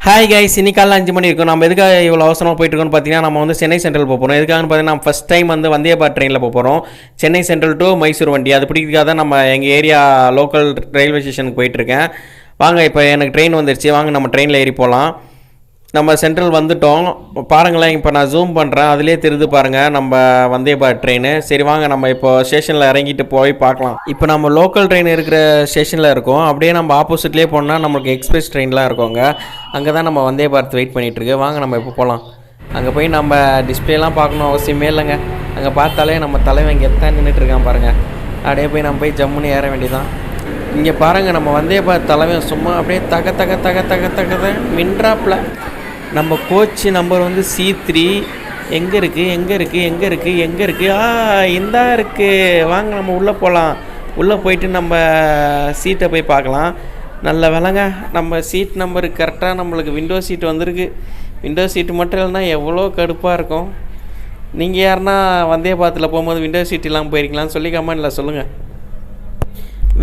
Hi guys, இன்னைக்கு காலைல 5 மணி இருக்கும். நம்ம எதுக்காக இவ்வளோ அவசரமாக போயிட்டு இருக்கோம்னு பார்த்தீங்கன்னா, நம்ம வந்து சென்னை சென்ட்ரல் போக போகிறோம். எதுக்காகன்னு பார்த்தீங்கன்னா, நம்ம ஃபஸ்ட் டைம் வந்து வந்தே பாரத் ட்ரெயினில் போக போகிறோம். சென்னை சென்ட்ரல் டு மைசூர் வண்டி. அது பிடிக்கிறதுக்காக தான் நம்ம எங்கள் ஏரியா லோக்கல் ரயில்வே ஸ்டேஷனுக்கு போயிட்டுருக்கேன். வாங்க, இப்போ எனக்கு ட்ரெயின் வந்துருச்சு. வாங்க நம்ம ட்ரெயினில் ஏறி போகலாம். நம்ம சென்ட்ரல் வந்துவிட்டோம். பாருங்களேன், இப்போ நான் ஜூம் பண்ணுறேன். அதிலே தெரியுது பாருங்கள் நம்ம வந்தே பாரத் ட்ரெயின். சரி வாங்க, நம்ம இப்போ ஸ்டேஷனில் இறங்கிட்டு போய் பார்க்கலாம். இப்போ நம்ம லோக்கல் ட்ரெயின் இருக்கிற ஸ்டேஷனில் இருக்கோம். அப்படியே நம்ம ஆப்போசிட்லேயே போனால் நம்மளுக்கு எக்ஸ்பிரஸ் ட்ரெயின்லாம் இருக்கோங்க. அங்கே தான் நம்ம வந்தே பாரத் வெயிட் பண்ணிகிட்ருக்கு. வாங்க நம்ம இப்போ போகலாம். அங்கே போய் நம்ம டிஸ்பிளேலாம் பார்க்கணும் அவசியமே இல்லைங்க. அங்கே பார்த்தாலே நம்ம தலைவன் இங்கே எத்தான் நின்றுட்டுருக்கான் பாருங்கள். அப்படியே போய் நம்ம போய் ஜம்முன்னு ஏற வேண்டியதான். இங்கே பாருங்கள், நம்ம வந்தே பாரத் தலைவன் சும்மா அப்படியே தக தக தக தக தக மின்ட்ராப்பில். நம்ம கோச் நம்பர் வந்து C3. எங்கே இருக்குது இந்தா இருக்குது. வாங்க நம்ம உள்ளே போகலாம். உள்ளே போயிட்டு நம்ம சீட்டை போய் பார்க்கலாம். நல்ல வேலைங்க, நம்ம சீட் நம்பரு கரெக்டாக நம்மளுக்கு விண்டோ சீட் வந்திருக்கு. விண்டோ சீட்டு மட்டும் இல்லைன்னா எவ்வளோ கடுப்பாக இருக்கும். நீங்கள் யாருன்னா வந்தே பாரத்தில் போகும்போது விண்டோ சீட் இல்லாமல் போயிருக்கலாம்னு சொல்லி கமெண்டில் சொல்லுங்கள்.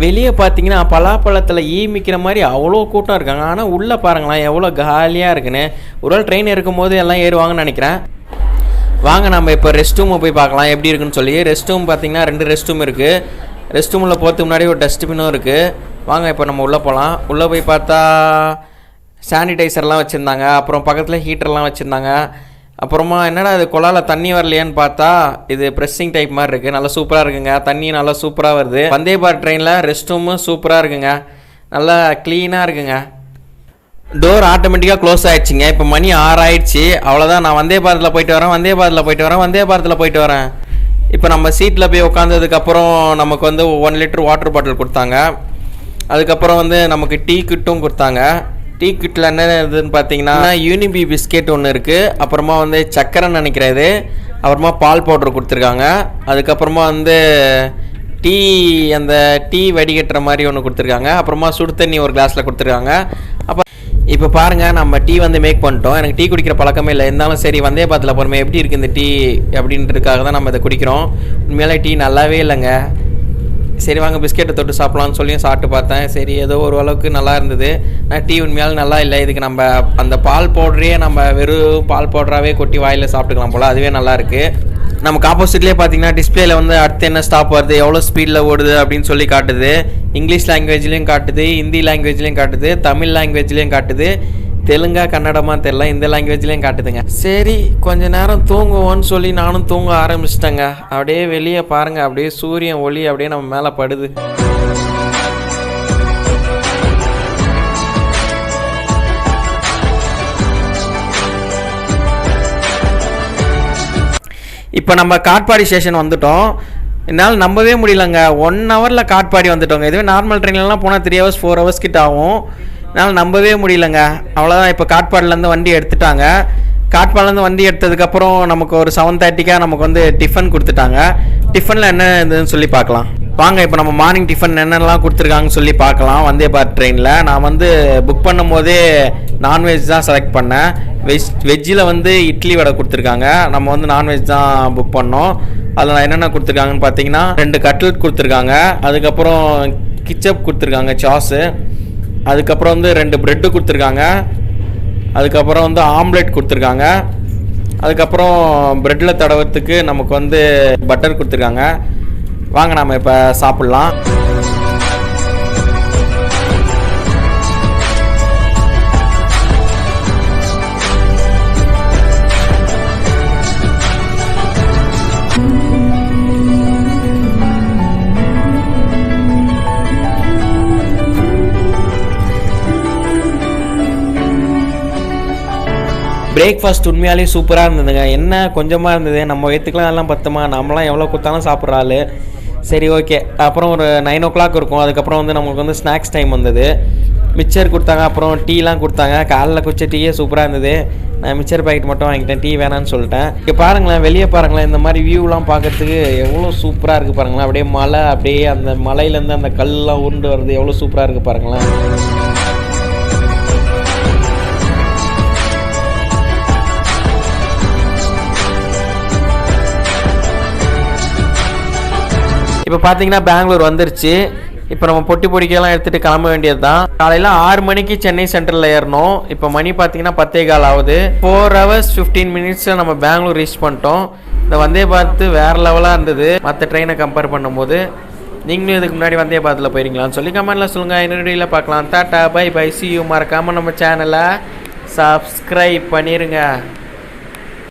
வெளியே பார்த்தீங்கன்னா பலாப்பழத்தில் ஈமிக்கிற மாதிரி அவ்வளோ கூட்டம் இருக்காங்க. ஆனால் உள்ளே பாருங்களேன் எவ்வளோ காலியாக இருக்குன்னு. ஒரு வேளை ட்ரெயின் இருக்கும்போது எல்லாம் ஏறுவாங்கன்னு நினைக்கிறேன். வாங்க நம்ம இப்போ ரெஸ்ட் ரூமை போய் பார்க்கலாம் எப்படி இருக்குன்னு சொல்லி. ரெஸ்ட் ரூம் பார்த்தீங்கன்னா 2 ரெஸ்ட் ரூம் இருக்குது. ரெஸ்ட் ரூமில் போகிறதுக்கு முன்னாடி ஒரு டஸ்ட்பினும் இருக்குது. வாங்க இப்போ நம்ம உள்ளே போகலாம். உள்ளே போய் பார்த்தா சானிடைசர்லாம் வச்சுருந்தாங்க. அப்புறம் பக்கத்தில் ஹீட்டர்லாம் வச்சுருந்தாங்க. அப்புறமா என்னடா இது குழாயில் தண்ணி வரலையான்னு பார்த்தா இது ப்ரெஸ்ஸிங் டைப் மாதிரி இருக்குது. நல்லா சூப்பராக இருக்குங்க. தண்ணி நல்லா சூப்பராக வருது. வந்தே பாரத் ட்ரெயினில் ரெஸ்ட் ரூமும் சூப்பராக இருக்குங்க. நல்லா க்ளீனாக இருக்குங்க. டோர் ஆட்டோமேட்டிக்காக க்ளோஸ் ஆகிடுச்சிங்க. இப்போ மணி 6 ஆயிடுச்சு. அவ்வளோதான். நான் வந்தே பாரத்தில் போயிட்டு வரேன். இப்போ நம்ம சீட்டில் போய் உட்காந்ததுக்கப்புறம் நமக்கு வந்து 1 லிட்டர் வாட்டர் பாட்டில் கொடுத்தாங்க. அதுக்கப்புறம் வந்து நமக்கு டீ கிட்டும் கொடுத்தாங்க. டீ கிட்டில் என்ன இதுன்னு பார்த்தீங்கன்னா யூனிபி பிஸ்கெட் ஒன்று இருக்குது. அப்புறமா வந்து சக்கரைன்னு நினைக்கிறது. அப்புறமா பால் பவுடர் கொடுத்துருக்காங்க. அதுக்கப்புறமா வந்து அந்த டீ வடிகட்டுற மாதிரி ஒன்று கொடுத்துருக்காங்க. அப்புறமா சுடு தண்ணி ஒரு கிளாஸில் கொடுத்துருக்காங்க. அப்போ இப்போ பாருங்கள், நம்ம டீ வந்து மேக் பண்ணிட்டோம். எனக்கு டீ குடிக்கிற பழக்கமே இல்லை. இருந்தாலும் சரி வந்தே பாரத்தில் போகிறோமே எப்படி இருக்குது இந்த டீ அப்படின்றதுக்காக தான் நம்ம இதை குடிக்கிறோம். உண்மையிலே டீ நல்லாவே இல்லைங்க. சரி வாங்க பிஸ்கெட்டை தொட்டு சாப்பிட்லான்னு சொல்லியும் சாப்பிட்டு பார்த்தேன். சரி ஏதோ ஒரு அளவுக்கு நல்லா இருந்தது. ஆனால் டீ உண்மையாலும் நல்லா இல்லை. இதுக்கு நம்ம அந்த பால் பவுடரே நம்ம வெறும் பால் பவுடராகவே கொட்டி வாயில் சாப்பிட்டுக்கலாம் போல். அதுவே நல்லா இருக்குது. நமக்கு ஆப்போசிட்லேயே பார்த்தீங்கன்னா டிஸ்பிளேல வந்து அடுத்து என்ன ஸ்டாப் வருது, எவ்வளோ ஸ்பீடில் ஓடுது அப்படின்னு சொல்லி காட்டுது. இங்கிலீஷ் லாங்குவேஜ்லேயும் காட்டுது, ஹிந்தி லாங்குவேஜ்லேயும் காட்டுது, தமிழ் லாங்குவேஜ்லேயும் காட்டுது, தெலுங்கா கன்னடமா தெரியல, இந்த லாங்குவேஜ்லேயும் காட்டுதுங்க. சரி கொஞ்ச நேரம் தூங்குவோன்னு சொல்லி நானும் தூங்க ஆரம்பிச்சிட்டேங்க. அப்படியே வெளியே பாருங்கள், அப்படியே சூரியன் ஒளி அப்படியே நம்ம மேலே படுது. இப்போ நம்ம காட்பாடி ஸ்டேஷன் வந்துட்டோம். என்னால் நம்பவே முடியலங்க. 1 ஹவரில் காட்பாடி வந்துட்டோங்க. இதுவே நார்மல் ட்ரெயின்லாம் போனால் 3 ஹவர்ஸ் 4 ஹவர்ஸ் கிட்ட ஆகும். என்னால் நம்பவே முடியலங்க. அவ்வளோதான். இப்போ காட்பாடிலேருந்து வண்டி எடுத்துட்டாங்க. காட்பாடிலேருந்து வண்டி எடுத்ததுக்கப்புறம் நமக்கு ஒரு 7:30க்காக நமக்கு வந்து டிஃபன் கொடுத்துட்டாங்க. டிஃபனில் என்ன இதுன்னு சொல்லி பார்க்கலாம். வாங்க இப்போ நம்ம மார்னிங் டிஃபன் என்னென்னலாம் கொடுத்துருக்காங்கன்னு சொல்லி பார்க்கலாம். வந்தே பாரத் ட்ரெயினில் நான் வந்து புக் பண்ணும் போதே நான்வெஜ் தான் செலக்ட் பண்ணேன். வெஜ்ஜில் வந்து இட்லி வடை கொடுத்துருக்காங்க. நம்ம வந்து நான்வெஜ் தான் புக் பண்ணோம். அதில் நான் என்னென்ன கொடுத்துருக்காங்கன்னு பார்த்தீங்கன்னா 2 கட்லெட் கொடுத்துருக்காங்க. அதுக்கப்புறம் கிச்சப் கொடுத்துருக்காங்க, சாஸு. அதுக்கப்புறம் வந்து 2 ப்ரெட்டு கொடுத்துருக்காங்க. அதுக்கப்புறம் வந்து ஆம்லெட் கொடுத்துருக்காங்க. அதுக்கப்புறம் ப்ரெட்டில் தடவத்துக்கு நமக்கு வந்து பட்டர் கொடுத்துருக்காங்க. வாங்க நம்ம இப்போ சாப்பிட்லாம். பிரேக்ஃபாஸ்ட் உண்மையாலே சூப்பராக இருந்ததுங்க. என்ன கொஞ்சமாக இருந்தது, நம்ம வயிற்றுக்கெலாம் எல்லாம் பத்துமா? நம்மளாம் எவ்வளோ கொடுத்தாலும் சாப்பிட்ற ஆள். சரி ஓகே. அப்புறம் ஒரு 9 o'clock இருக்கும். அதுக்கப்புறம் வந்து நமக்கு வந்து ஸ்நாக்ஸ் டைம் வந்தது. மிக்சர் கொடுத்தாங்க, அப்புறம் டீலாம் கொடுத்தாங்க. காலைல குடிச்ச டீயே சூப்பராக இருந்தது. நான் மிக்சர் பாக்கெட் மட்டும் வாங்கிட்டேன், டீ வேணான்னு சொல்லிட்டேன். இங்கே பாருங்களேன், வெளியே பாருங்களேன், இந்த மாதிரி வியூலாம் பார்க்கறதுக்கு எவ்வளோ சூப்பராக இருக்குது பாருங்களேன். அப்படியே மலை, அப்படியே அந்த மலையிலேருந்து அந்த கல்லாம் உருண்டு வருது, எவ்வளோ சூப்பராக இருக்குது பாருங்களேன். இப்போ பார்த்தீங்கன்னா பெங்களூர் வந்துருச்சு. இப்போ நம்ம பொட்டி பொடிக்கெல்லாம் எடுத்துகிட்டு கிளம்ப வேண்டியது தான். காலையில் 6 மணிக்கு சென்னை சென்ட்ரலில் ஏறணும். இப்போ மணி பார்த்தீங்கன்னா 10:15 ஆகுது. 4 hours 15 minutes நம்ம பெங்களூர் ரீச் பண்ணிட்டோம். இந்த வந்தே பாரத் வேறு லெவலாக இருந்தது மற்ற ட்ரெயினை கம்பேர் பண்ணும்போது. நீங்களும் இதுக்கு முன்னாடி வந்தே பாரத்தில் போயிருங்களான்னு சொல்லி கமெண்ட்டில் சொல்லுங்கள். இன்னொரு வீடியோவில் பார்க்கலாம். Tata bye bye, see you. மறக்காமல் நம்ம சேனலை சப்ஸ்கிரைப் பண்ணிடுங்க.